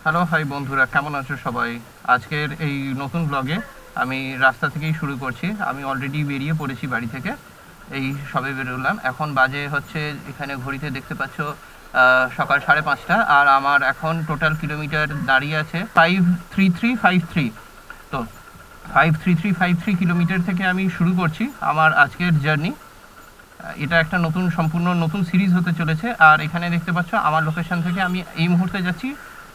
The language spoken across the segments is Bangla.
হ্যালো হাই বন্ধুরা, কেমন আছো সবাই? আজকের এই নতুন ব্লগে আমি রাস্তা থেকেই শুরু করছি। আমি অলরেডি বেরিয়ে পড়েছি বাড়ি থেকে, এই সবে বেরোলাম। এখন বাজে হচ্ছে, এখানে ঘড়িতে দেখতে পাচ্ছ সকাল 5:30, আর আমার এখন টোটাল কিলোমিটার দাঁড়িয়ে আছে 53353। তো 53353 কিলোমিটার থেকে আমি শুরু করছি আমার আজকের জার্নি। এটা একটা সম্পূর্ণ নতুন সিরিজ হতে চলেছে। আর এখানে দেখতে পাচ্ছ আমার লোকেশন থেকে আমি এই মুহূর্তে যাচ্ছি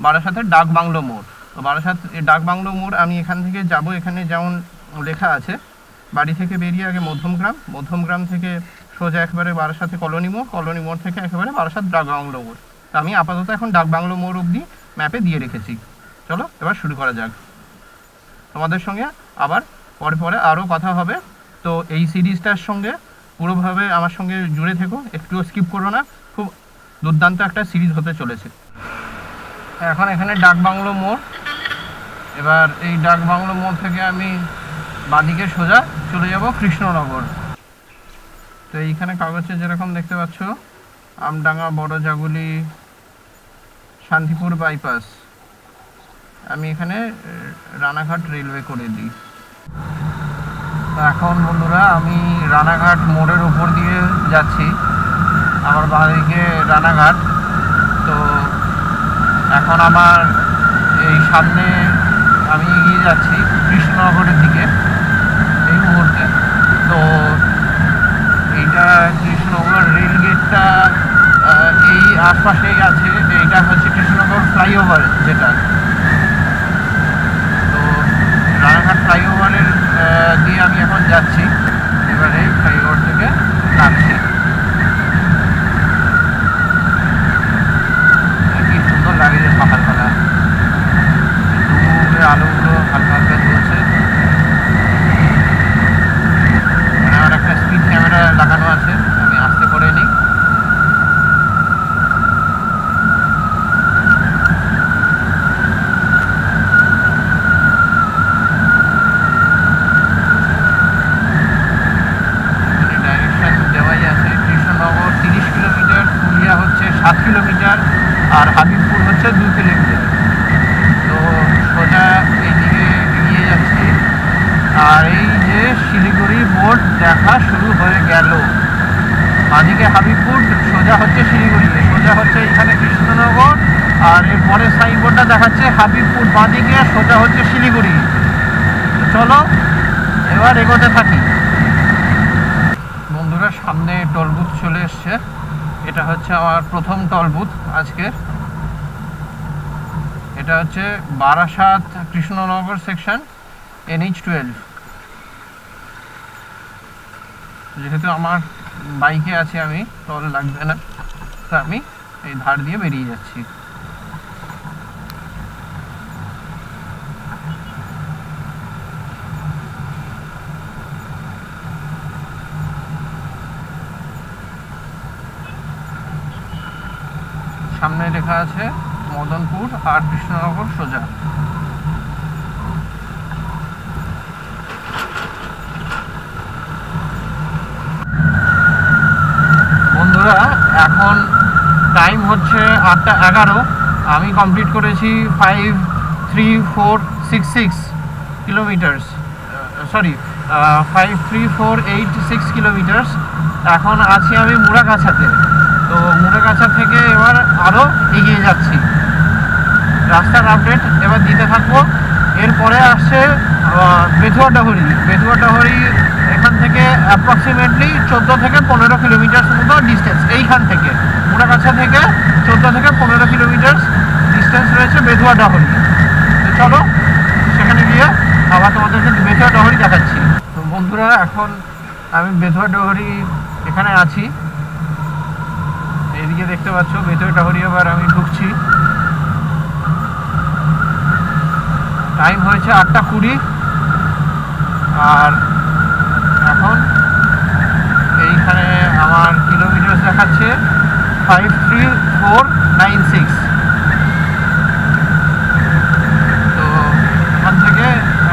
বারাসাতের ডাকবাংলো মোড়। তো বারাসাত ডাকবাংলো মোড় আমি এখান থেকে যাব। এখানে যেমন লেখা আছে, বাড়ি থেকে বেরিয়ে আগে মধ্যমগ্রাম থেকে সোজা একেবারে বারাসাতে কলোনি মোড় থেকে একেবারে বারাসাত ডাকবাংলো মোড়। তো আমি আপাতত এখন ডাকবাংলো মোড় অবধি ম্যাপে দিয়ে রেখেছি। চলো এবার শুরু করা যাক। তোমাদের সঙ্গে আবার পরে আরও কথা হবে। তো এই সিরিজটার সঙ্গে পুরোভাবে আমার সঙ্গে জুড়ে থেকো, একটুও স্কিপ করো না। খুব দুর্দান্ত একটা সিরিজ হতে চলেছে। এখন এখানে ডাকবাংলো মোড়। এবার এই ডাকবাংলো মোড় থেকে আমি বাঁদিকে সোজা চলে যাব কৃষ্ণনগর। তো এইখানে কাগজে যেরকম দেখতে পাচ্ছ, আমডাঙ্গা, বড়জাগুলি, শান্তিপুর বাইপাস। আমি এখানে রানাঘাট রেলওয়ে করে দিই। তো এখন বন্ধুরা আমি রানাঘাট মোড়ের উপর দিয়ে যাচ্ছি, আমার বাঁদিকে রানাঘাট। তো এখন আমার এই সামনে আমি এগিয়ে যাচ্ছি কৃষ্ণনগরের দিকে এই মুহূর্তে। তো এইটা কৃষ্ণনগর রেল গেটটা এই আশপাশেই আছে। এইটা হচ্ছে কৃষ্ণনগর ফ্লাইওভার যেটা। তো রানাঘাট ফ্লাইওভারের দিয়ে আমি এখন যাচ্ছি। এবারে ফ্লাইওভার থেকে নামছি। কি সুন্দর লাগে যে সকালবেলা দুপুরে আলোগুলো হালকা হালকা জ্বলছে। আমার একটা স্পিড ক্যামেরা লাগানো আছে, আমি আস্তে করে নিই। হচ্ছে 7 কিলোমিটার আর হাবিবপুর হচ্ছে 2 কিলোমিটার। তো সোজা এইদিকে এগিয়ে যাচ্ছি। আর এই যে শিলিগুড়ি বোর্ড দেখা শুরু হয়ে গেল। বাঁদিকে হাবিবপুর, সোজা হচ্ছে শিলিগুড়ি, সোজা হচ্ছে এখানে কৃষ্ণনগর। আর এরপরে সাইনবোর্ডটা দেখাচ্ছে হাবিবপুর বাঁদিকে, সোজা হচ্ছে শিলিগুড়ি। চলো এবার এগোতে থাকি। বন্ধুরা, সামনে টোল বুথ চলে এসছে। এটা হচ্ছে আমার প্রথম টোল বুথ আজকের। এটা হচ্ছে বারাসাত কৃষ্ণনগর সেকশন NH12। যেহেতু আমার বাইকে আছি আমি, টোল লাগবে না, তো আমি এই ধার দিয়ে বেরিয়ে যাচ্ছি। সামনে লেখা আছে মদনপুর আর কৃষ্ণনগর সোজা। বন্ধুরা, এখন টাইম হচ্ছে 8:11। আমি কমপ্লিট করেছি 53466 কিলোমিটার্স, সরি 53486 কিলোমিটার্স। এখন আছি আমি মুড়াগাছাতে। তো মুড়াগাছা থেকে এবার আরও এগিয়ে যাচ্ছি। রাস্তার আপডেট এবার দিতে থাকবো। এরপরে আসছে বেথুয়াডাহরি। এখান থেকে অ্যাপ্রক্সিমেটলি 14 থেকে 15 কিলোমিটার মতো ডিস্টেন্স। এইখান থেকে মুড়াগাছা থেকে 14 থেকে 15 কিলোমিটার ডিস্টেন্স রয়েছে বেথুয়াডাহরি। তো চলো সেখানে গিয়ে আবার তোমাদেরকে বেথুয়াডাহরি দেখাচ্ছি। তো বন্ধুরা, এখন আমি বেথুয়াডাহরি এখানে আছি। এইদিকে দেখতে পাচ্ছ বেথুয়াডাহরি। এবার আমি ঢুকছি। টাইম হয়েছে 8:20। আর এখন এইখানে আমার কিলোমিটার দেখাচ্ছে 53496। তো এখান থেকে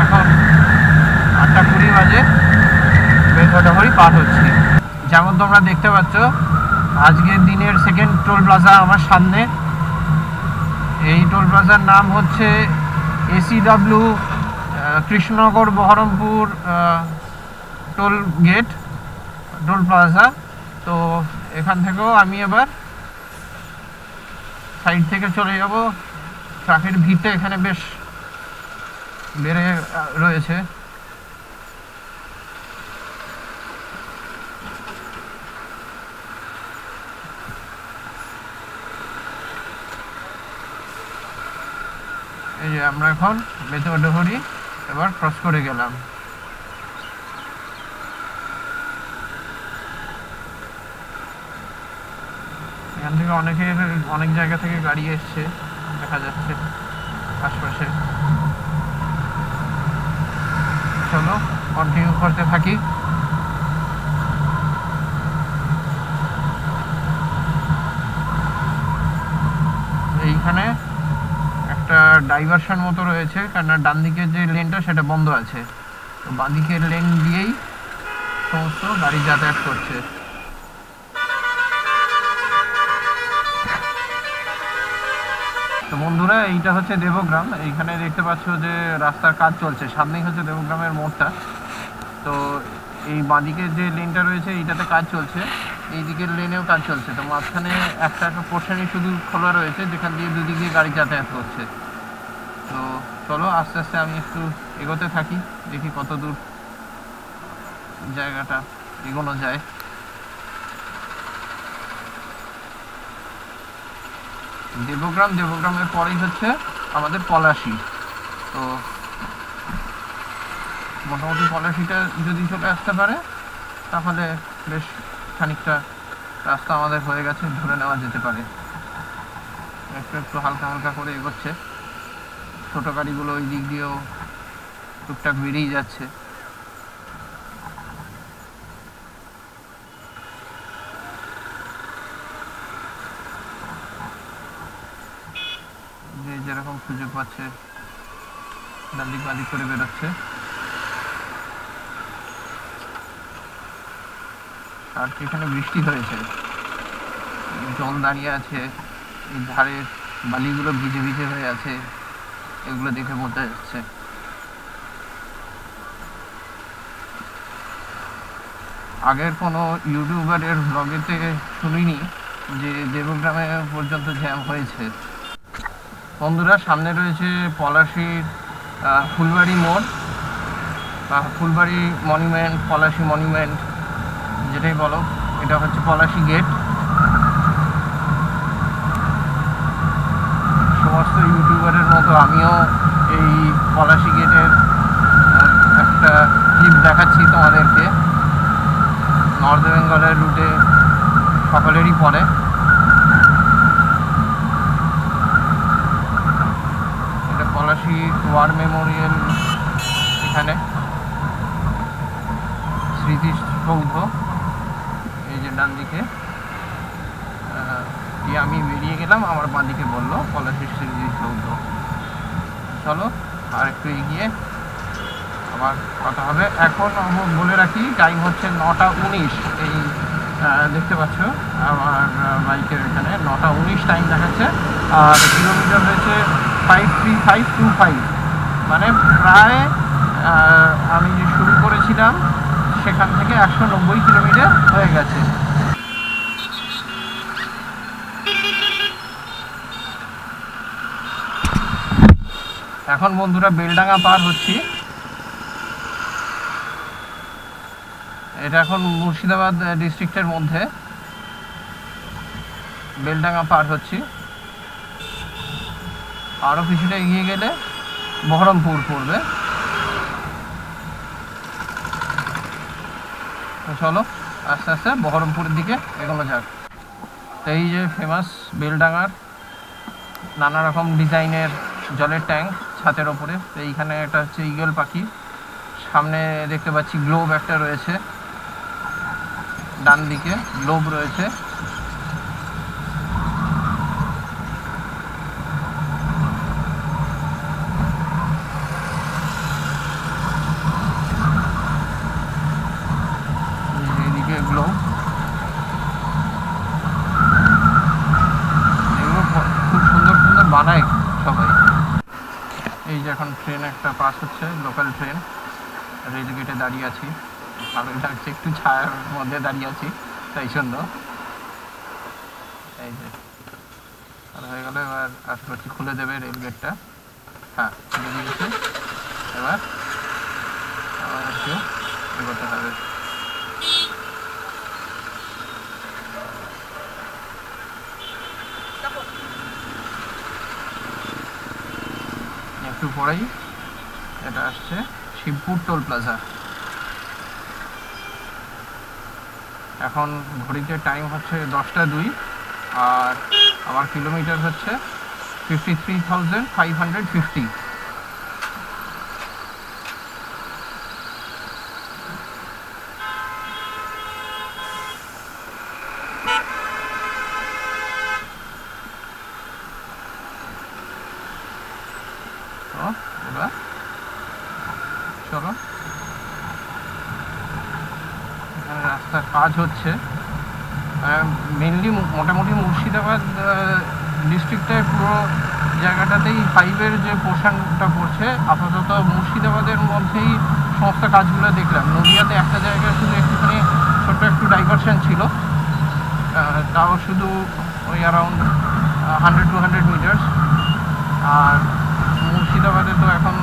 এখন 8:20 বাজে বেথুয়াডাহরি পার হচ্ছি। যেমন তোমরা দেখতে পাচ্ছ, আজকের দিনের সেকেন্ড টোল প্লাজা আমার সামনে। এই টোল প্লাজার নাম হচ্ছে ACW Krishnanagar Baharampur toll gate toll plaza. তো এখান থেকেও আমি এবার সাইড থেকে চলে যাব। ট্রাফিকের ভিড়টা এখানে বেশ বেড়ে রয়েছে। এই যে আমরা এখন বেতডহরি এবার ক্রস করে গেলাম। এখান থেকে অনেক জায়গা থেকে গাড়ি এসছে, দেখা যাচ্ছে আশপাশে। চলো কন্টিনিউ করতে থাকি। এইখানে একটা ডাইভারশন মতো রয়েছে, কারণ ডান দিকের যে লেনটা সেটা বন্ধ আছে, তো বাঁ দিকের লেন দিয়েই সমস্ত গাড়ি যাতায়াত করছে। তো বন্ধুরা, এইটা হচ্ছে দেবগ্রাম। এইখানে দেখতে পাচ্ছ যে রাস্তার কাজ চলছে, সামনেই হচ্ছে দেবগ্রামের মোড়টা। তো এই বাঁদিকের যে লেনটা রয়েছে এইটাতে কাজ চলছে, এই দিকের লেনেও কাজ চলছে। তো মাঝখানে একটা পোর্শনই শুধু খোলা রয়েছে, যেখান দিয়ে দুদিক দিয়ে গাড়ি যাতায়াত করছে। তো চলো আস্তে আস্তে আমি একটু এগোতে থাকি, দেখি কত দূর জায়গাটা এগোনো যায়। দেবগ্রামের পরেই হচ্ছে আমাদের পলাশী। তো মোটামুটি পলাশীটা যদি চলে আসতে পারে তাহলে বেশ খানিকটা রাস্তা আমাদের হয়ে গেছে, ধরে নেওয়া যেতে পারে। একটু একটু হালকা হালকা করে এগোচ্ছে, ছোটো গাড়িগুলো ওই দিক দিয়েও টুকটাক বেরিয়ে যাচ্ছে। যে যেরকম সুযোগ পাচ্ছে ডান দিক বাঁ দিক করে বেরোচ্ছে। আর এখানে বৃষ্টি হয়েছে, জল দাঁড়িয়ে আছে, এই ধারের বালিগুলো ভিজে ভিজে হয়ে আছে, এগুলো দেখে বোঝা যাচ্ছে। আগের কোনো ইউটিউবারের ব্লগেতে শুনিনি যে দেবগ্রামে পর্যন্ত জ্যাম হয়েছে। বন্ধুরা, সামনে রয়েছে পলাশীর ফুলবাড়ি মোড় বা ফুলবাড়ি মনুমেন্ট, পলাশী মনুমেন্ট যেটাই বলো, এটা হচ্ছে পলাশী গেট। সমস্ত ইউটিউবারের মতো আমিও এই পলাশী গেটের একটা ক্লিপ দেখাচ্ছি তোমাদেরকে। নর্থ বেঙ্গলের রুটে সকলেরই পড়ে। এটা পলাশী ওয়ার মেমোরিয়াল, এখানে স্মৃতিসৌধ এই যে ডান দিকে। আমি বেরিয়ে গেলাম, আমার বাঁ দিকে বললো পলাশী স্মৃতিসৌধ। চলো আর একটু এগিয়ে আবার কথা হবে। এখন বলে রাখি, টাইম হচ্ছে 9:19। এই দেখতে পাচ্ছ আমার বাইকের এখানে 9:19 টাইম দেখাচ্ছে, আর কিলোমিটার হয়েছে 53525, মানে প্রায় আমি যে শুরু করেছিলাম সেখান থেকে 190 কিলোমিটার হয়ে গেছে। এখন বন্ধুরা বেলডাঙ্গা পার হচ্ছি। এটা এখন মুর্শিদাবাদ ডিস্ট্রিক্টের মধ্যে বেলডাঙ্গা পার হচ্ছি। আরও কিছুটা এগিয়ে গেলে বহরমপুর পড়বে। চলো আস্তে আস্তে বহরমপুরের দিকে এগোনো যাক। তো এই যে ফেমাস বেলডাঙ্গার নানা রকম ডিজাইনের জলের ট্যাঙ্ক ছাদের ওপরে। তো এইখানে একটা হচ্ছে ঈগল পাখি, সামনে দেখতে পাচ্ছি গ্লোব একটা রয়েছে, ডান দিকে গ্লোব রয়েছে। এইদিকে গ্লোব, এগুলো খুব সুন্দর সুন্দর বানায় এই যে এখন ট্রেন একটা পাস হচ্ছে, লোকাল ট্রেন। রেল গেটে দাঁড়িয়ে আছি, ভালোই লাগছে, একটু ছায়ার মধ্যে দাঁড়িয়ে আছি তাই জন্য। এই যে আর হয়ে গেল, এবার আশা করছি খুলে দেবে রেল গেটটা। হ্যাঁ, খুলে দিয়েছে। এবার আবার একটু এগোতে হবে। একটু পরেই এটা আসছে শিবপুর টোল প্লাজা। এখন ঘড়িতে টাইম হচ্ছে 10টা 2, আর আমার কিলোমিটার হচ্ছে 53,550। তো এবার চলো, এখানে রাস্তার কাজ হচ্ছে। মেনলি মোটামুটি মুর্শিদাবাদ ডিস্ট্রিক্টের পুরো জায়গাটাতেই 5-এর যে পোর্শনটা পড়ছে, আপাতত মুর্শিদাবাদের মধ্যেই সমস্ত কাজগুলো দেখলাম। নদিয়াতে একটা জায়গায় শুধু একটুখানি ছোট্ট একটু ডাইভারশন ছিল, তাও শুধু ওই অ্যারাউন্ড 100-200 মিটার্স। আর মুর্শিদাবাদে তো এখন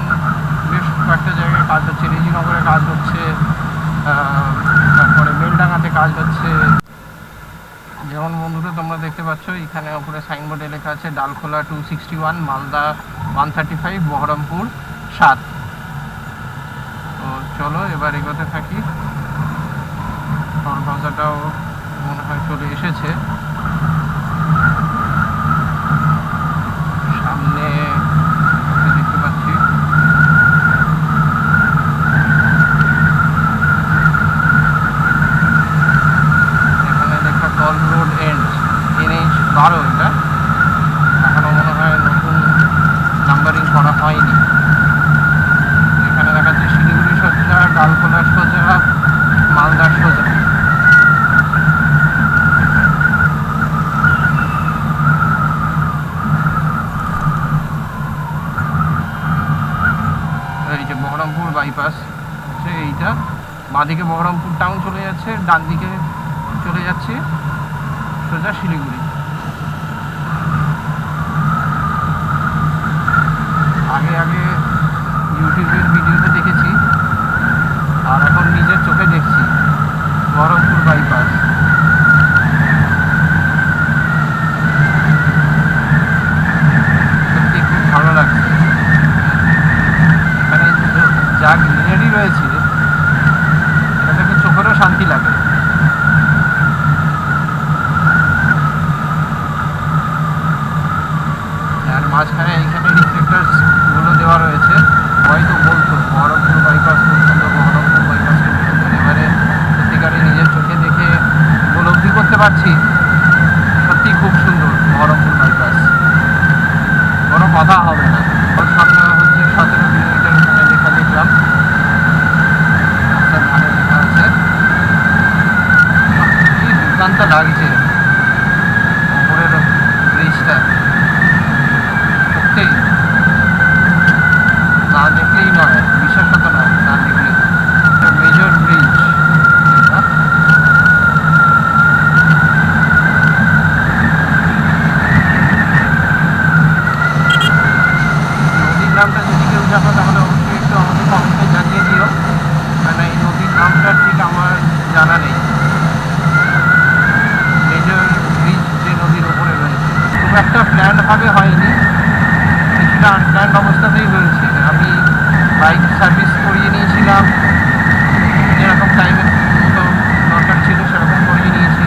বেশ কয়েকটা জায়গায় কাজ হচ্ছে, রেজিনগরে কাজ হচ্ছে, তারপরে বেলডাঙাতে কাজ হচ্ছে। যেমন বন্ধুরা তোমরা দেখতে পাচ্ছ, এখানে ওপরে সাইনবোর্ডে লেখা আছে ডালখোলা 261, মালদা 135, বহরমপুর 7। তো চলো এবার এগোতে থাকি। টোল প্লাজাটাও মনে হয় চলে এসেছে সামনে, দেখতে পাচ্ছি। এখানে লেখা টল রোড এন্ড, NH 12। এটা এখনো মনে হয় নতুন নাম্বারিং করা হয়নি। এখানে দেখাচ্ছে শিলিগুড়ি সোজা, ডালখোলা সোজা, মালদা সোজা। এই যে বহরমপুর বাইপাস হচ্ছে এইটা, বাঁদিকে বহরমপুর টাউন চলে যাচ্ছে, ডান দিকে চলে যাচ্ছে সোজা শিলিগুড়ি। আগে আগে ইউটিউবের ভিডিওতে দেখেছি, আর এখন নিজের চোখে দেখছি বহরমপুর বাইপাস। সত্যি খুব ভালো লাগছে। এখানে যা গ্রিনারি রয়েছে, এটা থেকে চোখেরও শান্তি লাগে। আর মাঝখানে এইখানে রিফ্লেক্টার্সগুলো দেওয়া রয়েছে। হয়তো বলতো বহরমপুর বাইপাস খুব সুন্দর, বহরমপুর বাইপাস খুব সুন্দর। এবারে সত্যিকারে নিজের চোখে দেখে উপলব্ধি করতে পারছি, সত্যি খুব সুন্দর বহরমপুর বাইপাস, কোনো কথা হবে না। ওর সামনে হচ্ছে 17 কিলোমিটার, এখানে লেখা দেখলাম, রাস্তার ধারে লেখা আছে। কি দুর্দান্ত লাগছে উপরের ব্রিজটা, সত্যি না দেখলেই নয়, বিশ্বাস হতো না না দেখলে। একটা মেজর ব্রিজ। নদীর নামটা যদি কেউ জানো তাহলে অবশ্যই একটু আমাকে কমেন্টে জানিয়ে দিও, কারণ এই নদীর নামটা ঠিক আমার জানা নেই। মেজর ব্রিজ যে নদীর ওপরে রয়েছে, খুব একটা প্ল্যানভাবে হয়নি, কিছুটা আনপ্ল্যান্ড অবস্থাতেই হয়েছে। আমি বাইক সার্ভিস করিয়ে নিয়েছিলাম, যেরকম টাইমের মতো দরকার ছিল সেরকম করিয়ে নিয়েছি।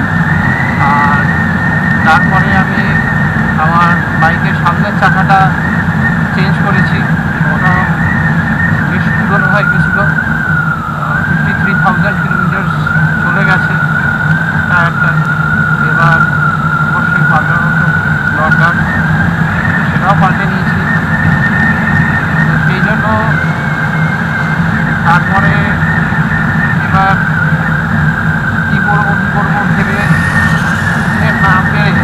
আর তারপরে আমি আমার বাইকের সামনের চাকাটা চেঞ্জ করেছি, ওটা বেশ পুরনো হয়ে গেছিলো। 53,000 কিলোমিটার চলে গেছে টায়ারটা। এবার অবশ্যই পাল্টানো দরকার, সেটাও পাল্টে নিয়েছি। তো সেই জন্য তারপরে এবার কী করবো ভেবে না পেরে,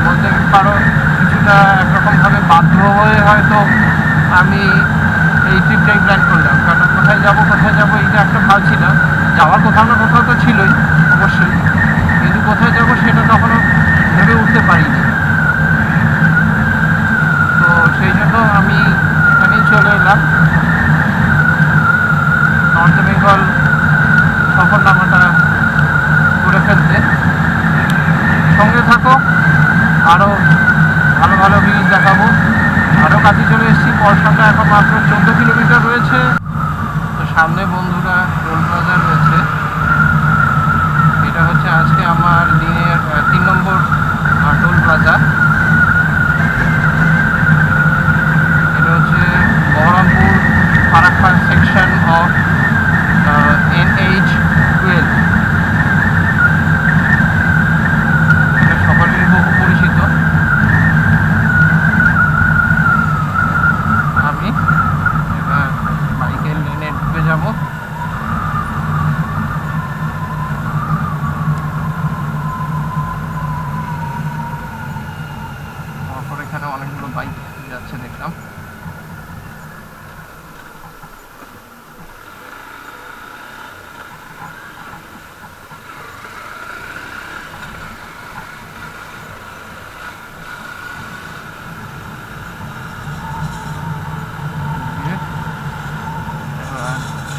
বলতে পারো কিছুটা একরকমভাবে বাধ্য হয়ে হয়তো আমি এই ট্রিপটাই প্ল্যান করলাম। কারণ কোথায় যাব এইটা একটা ভাবছিলাম, যাওয়ার কোথাও না কোথাও তো ছিলই অবশ্যই, কিন্তু কোথায় যাব সেটা তখনও ভেবে উঠতে পারিনি। তো সেই জন্য আমি এখানেই চলে এলাম নর্থ বেঙ্গল সফরনামাটা করে ফেলতে। সঙ্গে থাকো, আরও ভালো ভালো ভিউজ দেখাবো। আরও কাছে চলে এসেছি, পরশনটা এখন মাত্র 14 কিলোমিটার রয়েছে। তো সামনে বন্ধুরা টোল প্লাজা রয়েছে। এটা হচ্ছে আজকে আমার দিনের 3 নম্বর টোল প্লাজা। এটা হচ্ছে Baharampur Farakka section of NH12। এটা সকলেরই বহু পরিচিত। আমি এবার বাইকের লেনে ঢুকে যাব। তারপর এখানে অনেকগুলো বাইক যাচ্ছে দেখলাম।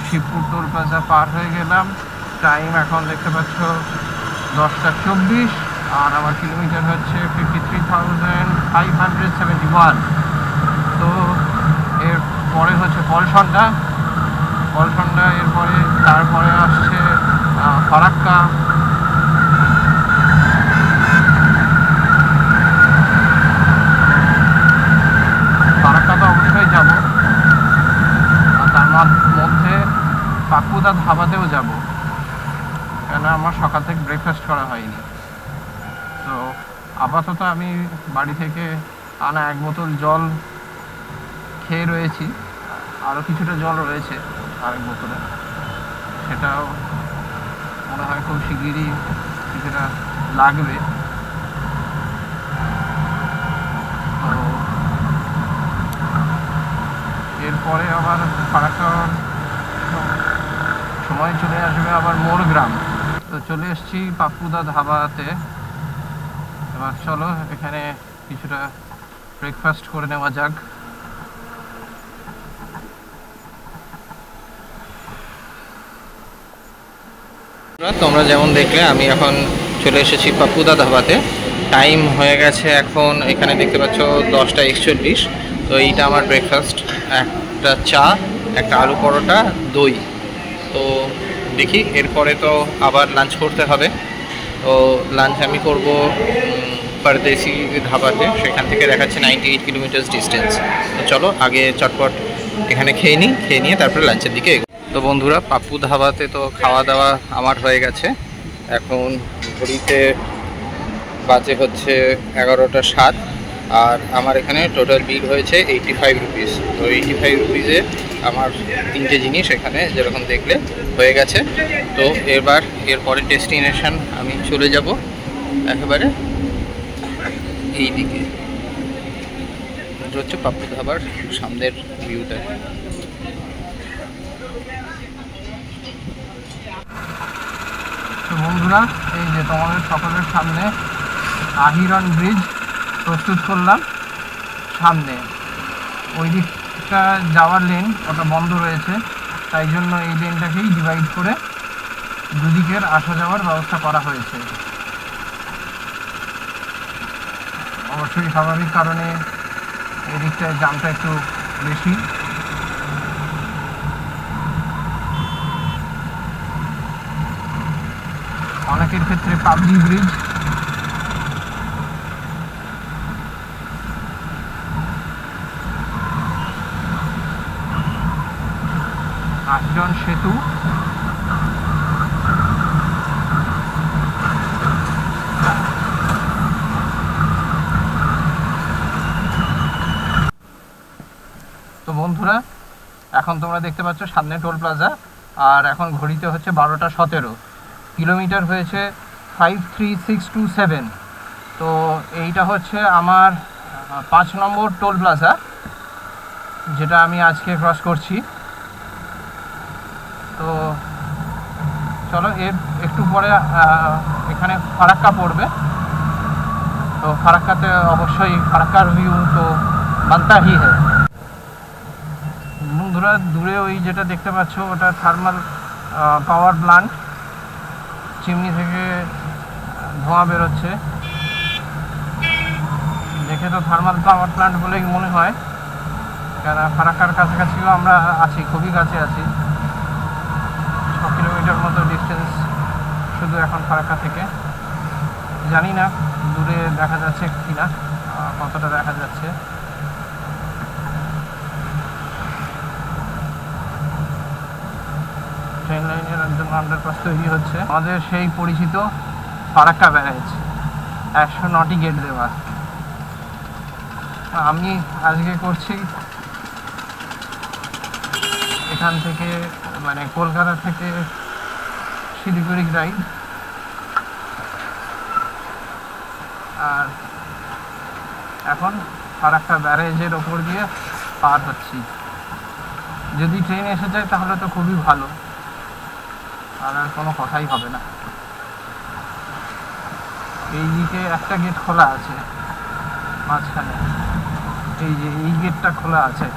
শিবপুর টোল প্লাজা পার হয়ে গেলাম। টাইম এখন দেখতে পাচ্ছ 10:24, আর আমার কিলোমিটার হচ্ছে 53,571। তো এর পরে হচ্ছে পলসনটা, এরপরে তারপরে আসছে ফারাক্কা। ফারাক্কা তো অবশ্যই যাব, আর তার মধ্যে পাকুদা ধাবাতেও যাব, কেন আমার সকাল থেকে ব্রেকফাস্ট করা হয়নি। তো আপাতত আমি বাড়ি থেকে আনা 1 বোতল জল খেয়ে রয়েছি, আরও কিছুটা জল রয়েছে আরেক বোতলে, সেটাও মনে হয় খুব শিগগিরই কিছুটা লাগবে। তো এরপরে আবার ফারাক্কার সময় চলে আসবে আবার মোরগ্রাম। তো চলে এসেছি পাপ্পুদা ধাবাতে। এবার চলো এখানে কিছুটা ব্রেকফাস্ট করে নেওয়া যাক। তোমরা যেমন দেখলে আমি এখন চলে এসেছি পাপ্পুদা ধাবাতে। টাইম হয়ে গেছে এখন, এখানে দেখতে পাচ্ছ 10:41। তো এইটা আমার ব্রেকফাস্ট, একটা চা, একটা আলু পরোটা, দই। তো দেখি এরপরে তো আবার লাঞ্চ করতে হবে। তো লাঞ্চ আমি করব পারদেশি ধাবাতে, সেখান থেকে দেখাচ্ছে 98 কিলোমিটার ডিস্টেন্স। তো চলো আগে চটপট এখানে খেয়ে নিয়ে তারপরে লাঞ্চের দিকে। তো বন্ধুরা, পাপ্পু ধাবাতে তো খাওয়া দাওয়া আমার হয়ে গেছে। এখন ঘড়িতে বাজে হচ্ছে 11:07, আর আমার এখানে টোটাল বিল হয়েছে 85 রুপিস। তো 85 রুপিসে আমার 3টে জিনিস এখানে যেরকম দেখলে হয়ে গেছে। তো এরপরে ডেস্টিনেশন আমি চলে যাব একেবারে এই দিকে। এটা হচ্ছে পাপ্পু ধাবার সামনের ভিউটা। তো বন্ধুরা, এই যে তোমাদের সকলের সামনে আহিরন ব্রিজ প্রস্তুত করলাম। সামনে ওই দিকটা যাওয়ার লেন ওটা বন্ধ রয়েছে, তাই জন্য এই লেনটাকেই ডিভাইড করে দুদিকের আসা যাওয়ার ব্যবস্থা করা হয়েছে। অবশ্যই স্বাভাবিক কারণে এই দিকটায় জামটা একটু বেশি। অনেকের ক্ষেত্রে পাবজি ব্রিজ। আহিরন সেতু। তো বন্ধুরা, এখন তোমরা দেখতে পাচ্ছ সামনে টোল প্লাজা, আর এখন ঘড়িতে হচ্ছে 12:17। কিলোমিটার হয়েছে 53627। তো এইটা হচ্ছে আমার 5 নম্বর টোল প্লাজা, যেটা আমি আজকে ক্রস করছি। তো চলো, এর একটু পরে এখানে ফারাক্কা পড়বে। তো ফারাক্কাতে অবশ্যই ফারাক্কার ভিউ তো বানতা হি হ্যায়। বন্ধুরা, দূরে ওই যেটা দেখতে পাচ্ছ ওটা থার্মাল পাওয়ার প্লান্ট, চিমনি থেকে ধোঁয়া বেরোচ্ছে। দেখে তো থার্মাল পাওয়ার প্লান্ট বলেই মনে হয়, কেন ফারাক্কার কাছাকাছিও আমরা আছি, খুবই কাছে আছি। 6 কিলোমিটার মতো ডিস্টেন্স শুধু এখন ফারাক্কা থেকে। জানি না দূরে দেখা যাচ্ছে কি না, কতটা দেখা যাচ্ছে। ট্রেন লাইনের জন্য আন্ডারপাস তৈরি হচ্ছে। আমাদের সেই পরিচিত ফারাক্কা ব্যারেজ, 109টি গেট দেওয়া। আমি আজকে করছি এখান থেকে, মানে কলকাতা থেকে শিলিগুড়ি রাইড। আর এখন ফারাক্কা ব্যারেজের ওপর দিয়ে পার হচ্ছি। যদি ট্রেন এসে যায় তাহলে তো খুবই ভালো, আর কোনো কথাই হবে না। এই দিকে একটা গেট খোলা আছে মাঝখানে, এই যে এই গেটটা খোলা আছে।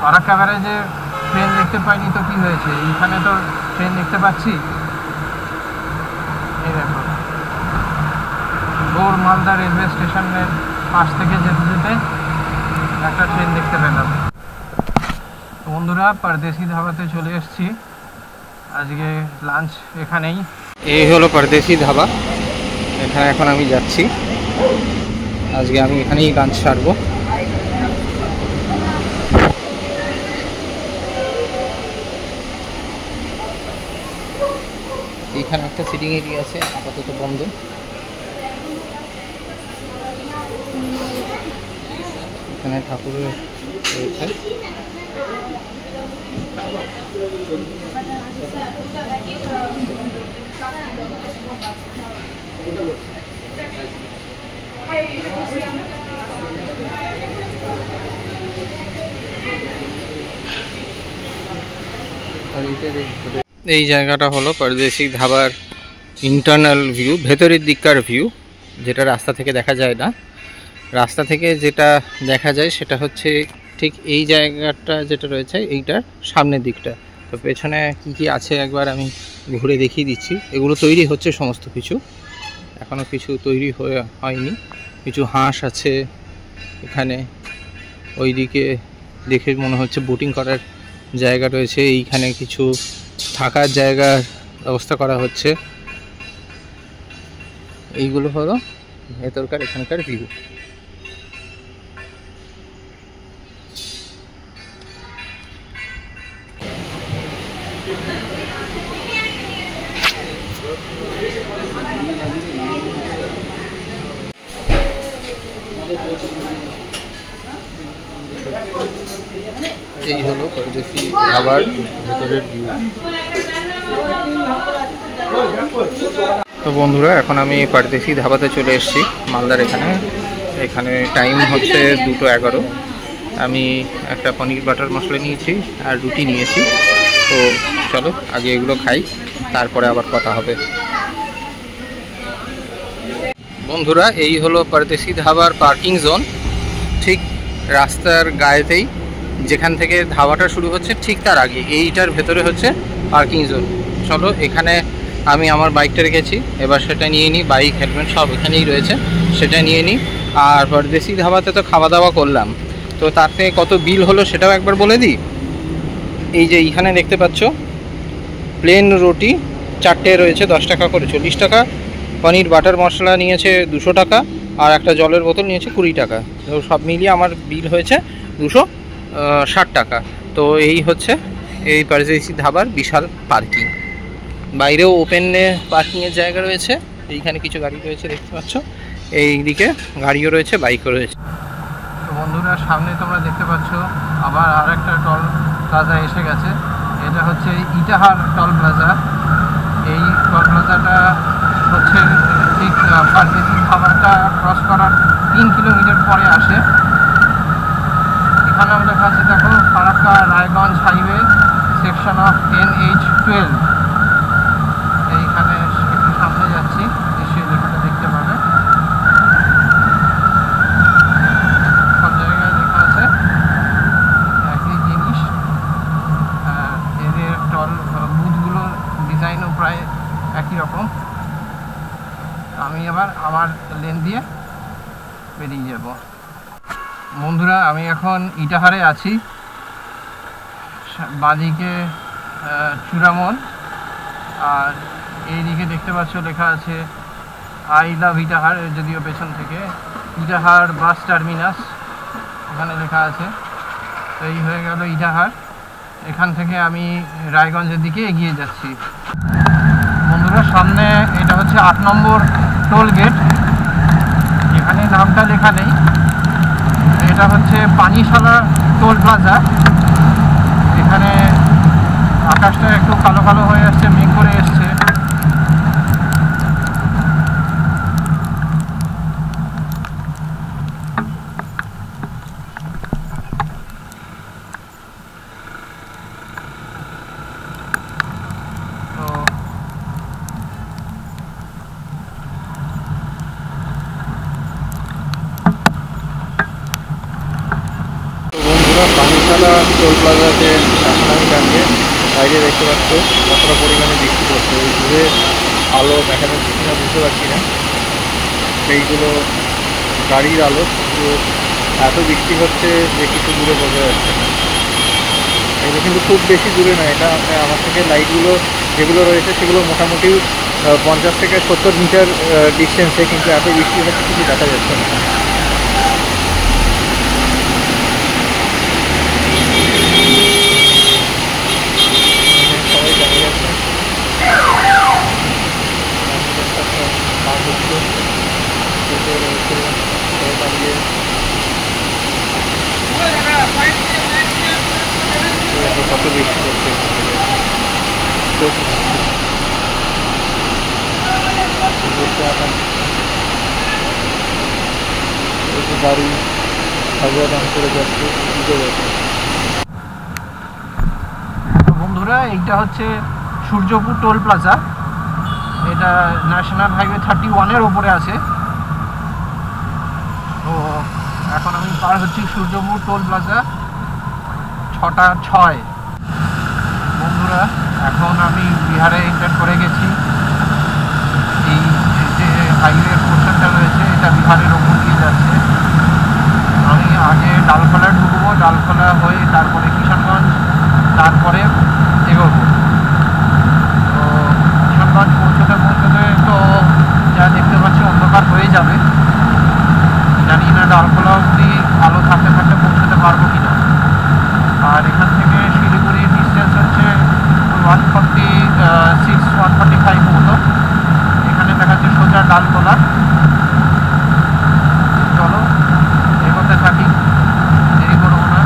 ফারাক্কা ব্যারেজে ট্রেন দেখতে পাইনি তো কি হয়েছে, এইখানে তো ট্রেন দেখতে পাচ্ছি। এই দেখো, গৌড় মালদা রেলওয়ে স্টেশনের পাশ থেকে যেতে যেতে একটা ট্রেন দেখতে পেলাম। বন্ধুরা, পরদেশি ধাবাতে চলে এসেছি। আজকে লাঞ্চ এখানেই। এই হলো পরদেশি ধাবা, এখানে এখন আমি যাচ্ছি। আজকে আমি এখানেই লাঞ্চ সারবো। এখানে একটা সিটিং এরিয়া আছে, আপাতত বন্ধ। এখানে ঠাকুরের রয়েছে। এই জায়গাটা হলো পরদেশি ধাবার ইন্টারনাল ভিউ, ভেতরের দিককার ভিউ, যেটা রাস্তা থেকে দেখা যায় না। রাস্তা থেকে যেটা দেখা যায় সেটা হচ্ছে ঠিক এই জায়গাটা যেটা রয়েছে এইটার সামনের দিকটা। তো পেছনে কি কি আছে একবার আমি ঘুরে দেখিয়ে দিচ্ছি। এগুলো তৈরি হচ্ছে সমস্ত কিছু, এখনও কিছু তৈরি হয়নি। কিছু হাঁস আছে এখানে, ওইদিকে দেখে মনে হচ্ছে বোটিং করার জায়গা রয়েছে। এইখানে কিছু থাকার জায়গার ব্যবস্থা করা হচ্ছে। এইগুলো হলো ভেতরকার এখানকার ভিউ। এই হলো পরদেশি ধাবার ভেতরের ভিউ। তো বন্ধুরা, এখন আমি পরদেশি ধাবাতে চলে এসেছি মালদার এখানে। এখানে টাইম হচ্ছে 2:11। আমি একটা পনির বাটার মশলা নিয়েছি আর রুটি নিয়েছি। তো চলো আগে এগুলো খাই, তারপরে আবার কথা হবে। বন্ধুরা, এই হলো পরদেশি ধাবার পার্কিং জোন। ঠিক রাস্তার গায়েতেই, যেখান থেকে ধাবাটা শুরু হচ্ছে ঠিক তার আগে এইটার ভেতরে হচ্ছে পার্কিং জোন। চলো এখানে আমি আমার বাইকটা রেখেছি, এবার সেটা নিয়ে নিই। বাইক, হেলমেট সব এখানেই রয়েছে, সেটা নিয়ে নিই। আর পরদেশি ধাবাতে তো খাওয়া দাওয়া করলাম, তো তাতে কত বিল হলো সেটাও একবার বলে দিই। এই যে এইখানে দেখতে পাচ্ছ, প্লেন রুটি 4টে রয়েছে 10 টাকা করে, 40 টাকা। পনির বাটার মশলা নিয়েছে 200 টাকা, আর একটা জলের বোতল নিয়েছে 20 টাকা। তো সব মিলিয়ে আমার বিল হয়েছে 260 টাকা। তো এই হচ্ছে এই পরদেশি ধাবার বিশাল পার্কিং। বাইরেও ওপেনে পার্কিংয়ের জায়গা রয়েছে। এইখানে কিছু গাড়ি রয়েছে দেখতে পাচ্ছ, এইদিকে গাড়িও রয়েছে, বাইকও রয়েছে। তো বন্ধুরা, সামনে তোমরা দেখতে পাচ্ছ আবার আর একটা টল প্লাজা এসে গেছে। এটা হচ্ছে ইটাহার টল প্লাজা। এই টল প্লাজাটা হচ্ছে ঠিক পরদেশি ধাবাটা ক্রস করার 3 কিলোমিটার পরে আসে। এখানে লেখা আছে, দেখো, Farakka Raiganj highway section of NH12। এইখানে একটু সামনে যাচ্ছি, এসে লেখাটা দেখতে পাবে। সব জায়গায় লেখা আছে একই জিনিস। এদের টল বুথগুলোর ডিজাইনও প্রায় একই রকম। আমি এবার আমার লেন দিয়ে বেরিয়ে যাব। বন্ধুরা, আমি এখন ইটাহারে আছি। বাঁদিকে চূড়ামন, আর এইদিকে দেখতে পাচ্ছ লেখা আছে আই লাভ ইটাহার, যদিও পেছন থেকে ইটাহার বাস টার্মিনাস ওখানে লেখা আছে। তো এই হয়ে গেল ইটাহার। এখান থেকে আমি রায়গঞ্জের দিকে এগিয়ে যাচ্ছি। বন্ধুরা, সামনে এটা হচ্ছে 8 নম্বর টোল গেট। এখানে নামটা লেখা নেই। এটা হচ্ছে পানিশালা টোল প্লাজা। এখানে আকাশটা একটু কালো কালো হয়ে আসছে, মেঘ করে এসছে। পানিশালা টোল প্লাজাতে আসলাম দাঁড়িয়ে। বাইরে দেখতে পাচ্ছ কতটা পরিমাণে বৃষ্টি পড়ছে। ওই দূরে আলো দেখা যাচ্ছে কিনা বুঝতে পারছি না, সেইগুলো গাড়ির আলো। কিন্তু এত বৃষ্টি হচ্ছে যে কিছু দূরে বোঝা যাচ্ছে না। এগুলো কিন্তু খুব বেশি দূরে নয়, এটা আমার থেকে লাইটগুলো যেগুলো রয়েছে সেগুলো মোটামুটি 50 থেকে 70 মিটার ডিস্টেন্সে, কিন্তু এত বৃষ্টি হচ্ছে কিছু দেখা যাচ্ছে না। কত বৃষ্টি করছে, গাড়ি সাজাদান করে যাচ্ছে। বন্ধুরা, এইটা হচ্ছে সূর্যপুর টোল প্লাজা। এটা ন্যাশনাল হাইওয়ে 31-এর ওপরে আছে। তো এখন আমি পার হচ্ছি সূর্যপুর টোল প্লাজা, 6টা 6। বন্ধুরা, এখন আমি বিহারে এন্টার করে গেছি। এই যে হাইওয়ে পোর্শনটা রয়েছে এটা বিহারের ওপর দিয়ে যাচ্ছে। আমি আগে ডালখোলা ঢুকবো, ডালখোলা হয়ে তারপরে কিষানগঞ্জ, তারপরে এগোবো। তো কিষানগঞ্জ পৌঁছতে তো যা দেখতে পাচ্ছি অন্ধকার হয়ে যাবে। জানি না ডালখোলা অবধি আলো থাকতে থাকতে পৌঁছতে পারবো কিনা। আর এখান থেকে শিলিগুড়ির ডিস্টেন্স হচ্ছে 145 মতো। এখানে দেখাচ্ছে সোজা ডালখোলা। চলো এগোতে থাকি, দেরি করবো না।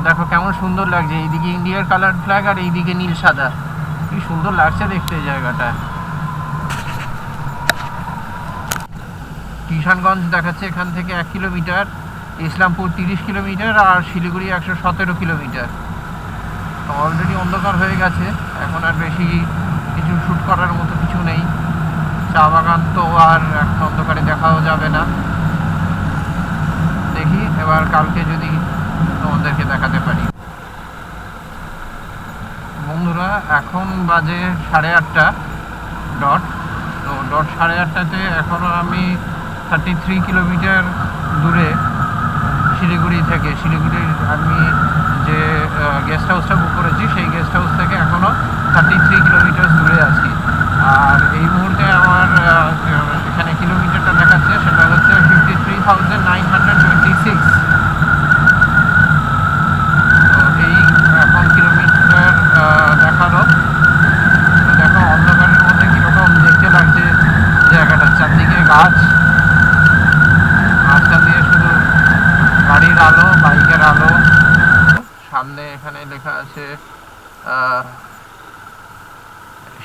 দেখো কেমন সুন্দর লাগছে, এইদিকে ইন্ডিয়ার কালার ফ্ল্যাগ আর এইদিকে নীল সাদা। কি সুন্দর লাগছে দেখতে এই জায়গাটা। কিষানগঞ্জ দেখাচ্ছে এখান থেকে 1 কিলোমিটার, ইসলামপুর 30 কিলোমিটার আর শিলিগুড়ি 117 কিলোমিটার। অলরেডি অন্ধকার হয়ে গেছে, এখন আর বেশি কিছু শ্যুট করার মতো কিছু নেই। চা বাগান তো আর এখন অন্ধকারে দেখাও যাবে না। দেখি এবার কালকে যদি তোমাদেরকে দেখাতে পারি। বন্ধুরা, এখন বাজে 8:30 ডট। তো ডট 8:30-তে এখনও আমি 33 কিলোমিটার দূরে শিলিগুড়ি থেকে। শিলিগুড়ির আমি যে গেস্ট হাউসটা বুক করেছি সেই গেস্ট হাউস থেকে এখনও 33 কিলোমিটার দূরে আছি। আর এই মুহূর্তে আমার এখানে কিলোমিটারটা দেখাচ্ছে সেটা হচ্ছে 53,926। তো এই এখন কিলোমিটার দেখালো। দেখো অন্ধকারের মধ্যে কীরকম দেখতে লাগছে জায়গাটা। চারদিকে গাছ, মাঝখান দিয়ে শুধু গাড়ির আলো, বাইকের আলো। সামনে এখানে লেখা আছে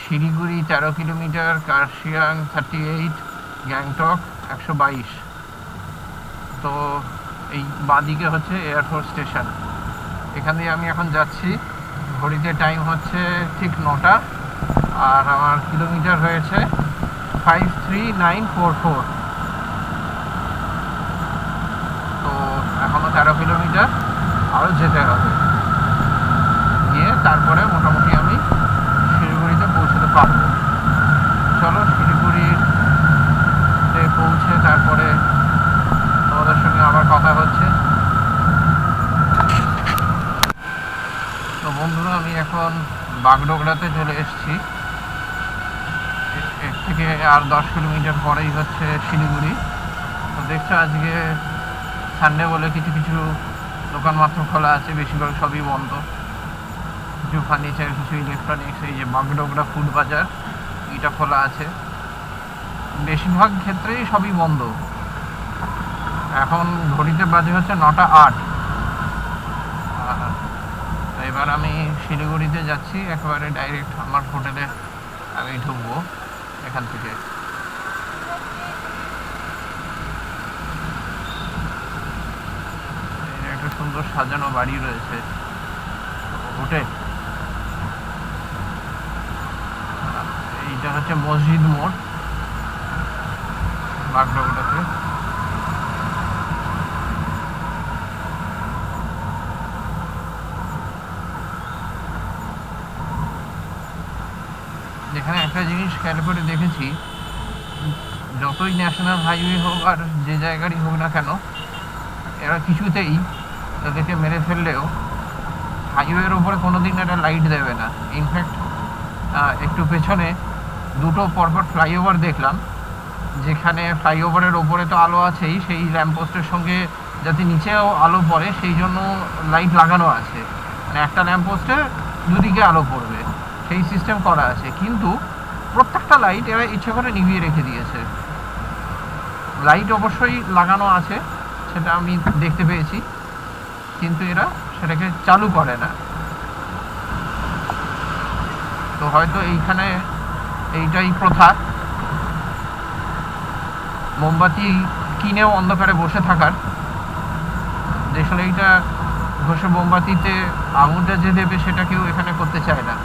শিলিগুড়ি 13 কিলোমিটার, কার্শিয়াং 38, গ্যাংটক 122। তো এই বাঁদিকে হচ্ছে এয়ারফোর্স স্টেশন। এখান দিয়ে আমি এখন যাচ্ছি। ঘড়িতে টাইম হচ্ছে ঠিক 9টা আর আমার কিলোমিটার হয়েছে 53944। তো এখনও 13 কিলোমিটার আরও যেতে হবে, গিয়ে তারপরে মোটামুটি আমি শিলিগুড়িতে পৌঁছতে পারবো। চলো শিলিগুড়িতে পৌঁছে তারপরে তোমাদের সঙ্গে আবার কথা হচ্ছে। তো বন্ধুরা, আমি এখন বাগডোগরাতে চলে এসেছি। এর থেকে আর 10 কিলোমিটার পরেই হচ্ছে শিলিগুড়ি। তো দেখছো আজকে সানডে বলে কিছু কিছু দোকান মাত্র খোলা আছে, বেশিরভাগ সবই বন্ধ। কিছু ফার্নিচার, কিছু ইলেকট্রনিক্স, এই যে বাগডোগরা ফুড বাজার এটা খোলা আছে। বেশিরভাগ ক্ষেত্রেই সবই বন্ধ। এখন ঘড়িতে বাজে হচ্ছে 9টা 8। এবার আমি শিলিগুড়িতে যাচ্ছি, একেবারে ডাইরেক্ট আমার হোটেলে আমি ঢুকবো এখান থেকে। একটা সুন্দর সাজানো বাড়ি রয়েছে, হোটেল। এইটা হচ্ছে মসজিদ মোড় বাগডোগরাতে। যেখানে একটা জিনিস খেয়াল করে দেখেছি, যতই ন্যাশনাল হাইওয়ে হোক আর যে জায়গারই হোক না কেন, এরা কিছুতেই তাদেরকে মেরে ফেললেও হাইওয়ের ওপরে কোনোদিন একটা লাইট দেবে না। ইনফ্যাক্ট একটু পেছনে দুটো পরপর ফ্লাইওভার দেখলাম, যেখানে ফ্লাইওভারের ওপরে তো আলো আছেই, সেই ল্যাম্পপোস্টের সঙ্গে যাতে নিচেও আলো পড়ে সেই জন্য লাইট লাগানো আছে। মানে একটা ল্যাম্পপোস্টে দুদিকে আলো পড়বে সেই সিস্টেম করা আছে, কিন্তু প্রত্যেকটা লাইট এরা ইচ্ছে করে নিভিয়ে রেখে দিয়েছে। লাইট অবশ্যই লাগানো আছে, সেটা আমি দেখতে পেয়েছি, কিন্তু এরা সেটাকে চালু করে না। তো হয়তো এইখানে এইটাই প্রথা। মোমবাতি কিনেও অন্ধকারে বসে থাকার, দেশলাইটা ঘষে মোমবাতিতে আগুনটা যে দেবে সেটা কেউ এখানে করতে চায় না।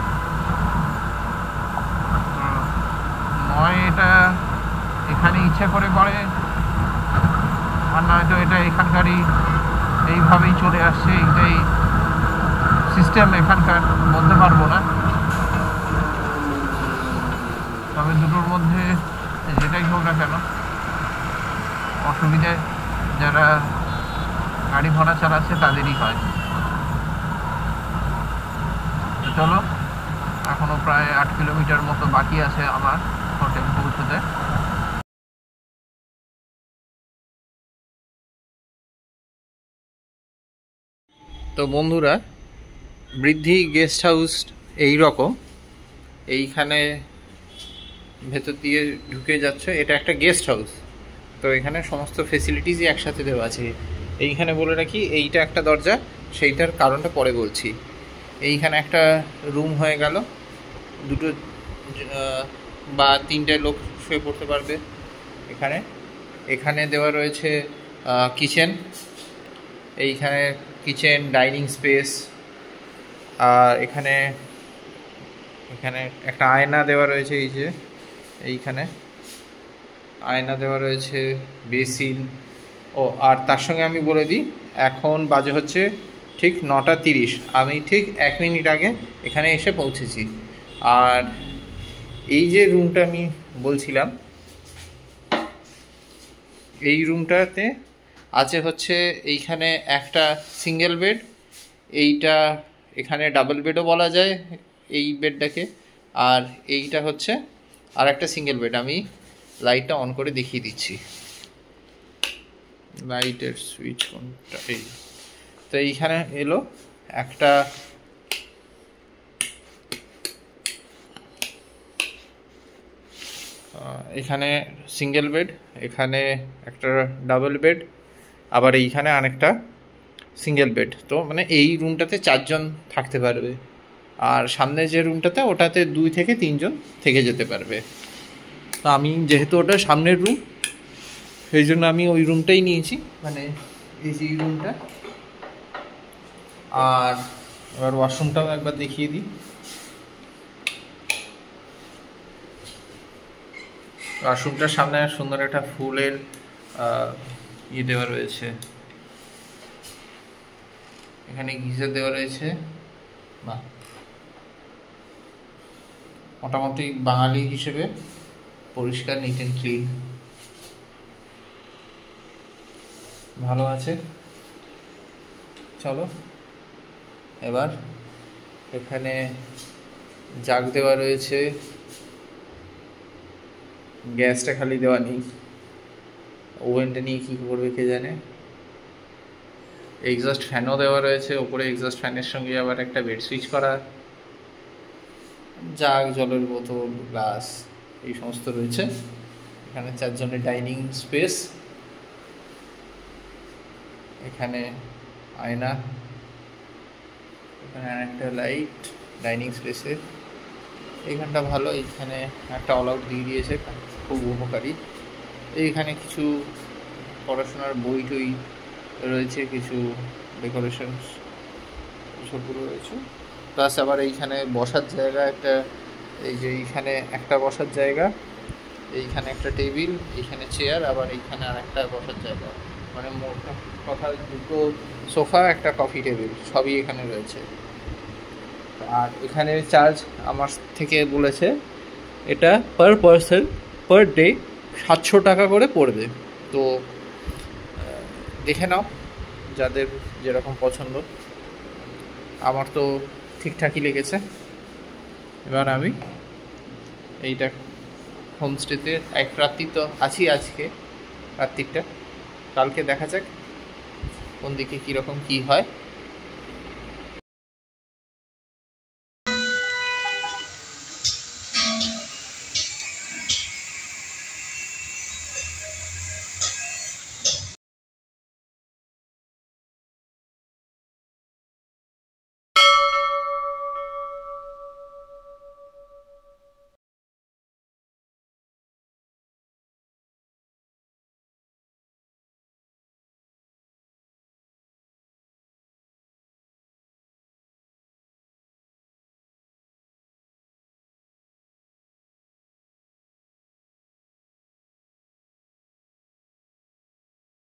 নয় এটা এখানে ইচ্ছে করে করে, আর নয়তো এটা এখানকারই এইভাবেই চলে আসছে, এইটাই সিস্টেম এখানকার, বলতে পারবো না। তবে দুটোর মধ্যে যেটাই হোক না কেন অসুবিধে যারা গাড়ি ঘোড়া চালাচ্ছে তাদেরই হয়। তো চলো, এখনো প্রায় 8 কিলোমিটার মতো বাকি আছে আমার হোটেল পৌঁছতে। তো বন্ধুরা, বৃদ্ধি গেস্ট হাউস এই রকম, এইখানে ভেতর দিয়ে ঢুকে যাচ্ছে, এটা একটা গেস্ট হাউস। তো এখানে সমস্ত ফেসিলিটিসই একসাথে দেওয়া আছে। এইখানে বলে রাখি, এইটা একটা দরজা, সেইটার কারণটা পরে বলছি। এইখানে একটা রুম হয়ে গেল, দুটো বা তিনটে লোক শুয়ে পড়তে পারবে এখানে। এখানে দেওয়া রয়েছে কিচেন, এইখানে কিচেন, ডাইনিং স্পেস, আর এখানে এখানে একটা আয়না দেওয়া রয়েছে, এই যে এইখানে আয়না দেওয়া রয়েছে, বেসিন। ও আর তার সঙ্গে আমি বলে দিই, এখন বাজে হচ্ছে ঠিক 9:30, আমি ঠিক 1 মিনিট আগে এখানে এসে পৌঁছেছি। আর এই যে রুমটা আমি বলছিলাম, এই রুমটাতে আছে হচ্ছে এইখানে একটা সিঙ্গেল বেড, এইটা এখানে ডাবল বেডও বলা যায় এই বেডটাকে, আর এইটা হচ্ছে আর একটা সিঙ্গেল বেড। আমি লাইটটা অন করে দেখিয়ে দিচ্ছি, লাইটের সুইচ কোনটা, এই তো এইখানে এলো একটা এখানে সিঙ্গেল বেড, এখানে একটা ডাবল বেড, আবার এইখানে আরেকটা সিঙ্গেল বেড। তো মানে এই রুমটাতে 4 জন থাকতে পারবে, আর সামনে যে রুমটাতে ওটাতে 2 থেকে 3 জন থেকে যেতে পারবে। তো আমি যেহেতু ওটা সামনের রুম, সেই জন্য আমি ওই রুমটাই নিয়েছি, মানে এই যে রুমটা। আর এবার ওয়াশরুমটাও একবার দেখিয়ে দিই। ওয়াশরুমটার সামনে সুন্দর একটা ফুলের ইয়ে দেওয়া রয়েছে, এখানে গিজার দেওয়া রয়েছে। বাহ, মোটামুটি বাঙালি হিসেবে পরিষ্কার, নিট অ্যান্ড ক্লিন, ভালো আছে। চলো এবার, এখানে জাগ দেওয়া রয়েছে, গ্যাসটা খালি দেওয়া নেই, ওভেনটা নিয়ে কী করবে কে জানে। এক্সস্ট ফ্যানও দেওয়া রয়েছে, ওপরে এক্সস্ট ফ্যানের সঙ্গে আবার একটা বেড সুইচ করা, জাগ, জলের বোতল, গ্লাস, এই সমস্ত রয়েছে। এখানে 4 জনের ডাইনিং স্পেস, এখানে আয়না, এখানে একটা লাইট ডাইনিং স্পেসে, এইখানটা ভালো, এইখানে একটা অল আউট দিয়ে দিয়েছে, খুব উপকারী। এইখানে কিছু পড়াশোনার বই টই রয়েছে, কিছু ডেকোরেশনস সবগুলো রয়েছে, প্লাস আবার এইখানে বসার জায়গা একটা, এই যে এইখানে একটা বসার জায়গা, এইখানে একটা টেবিল, এইখানে চেয়ার, আবার এইখানে আর একটা বসার জায়গা, মানে মোট কথা 2টো সোফা, একটা কফি টেবিল, সবই এখানে রয়েছে। আর এখানে চার্জ আমার থেকে বলেছে এটা পার পারসন পার ডে 700 টাকা করে পড়বে। তো দেখে নাও যাদের যেরকম পছন্দ, আমার তো ঠিকঠাকই লেগেছে। এবার আমি এইটা হোমস্টেতে 1 রাত্রি তো আছি, আজকে রাত্রিটা, কালকে দেখা যাক কোন দিকে কীরকম কী হয়।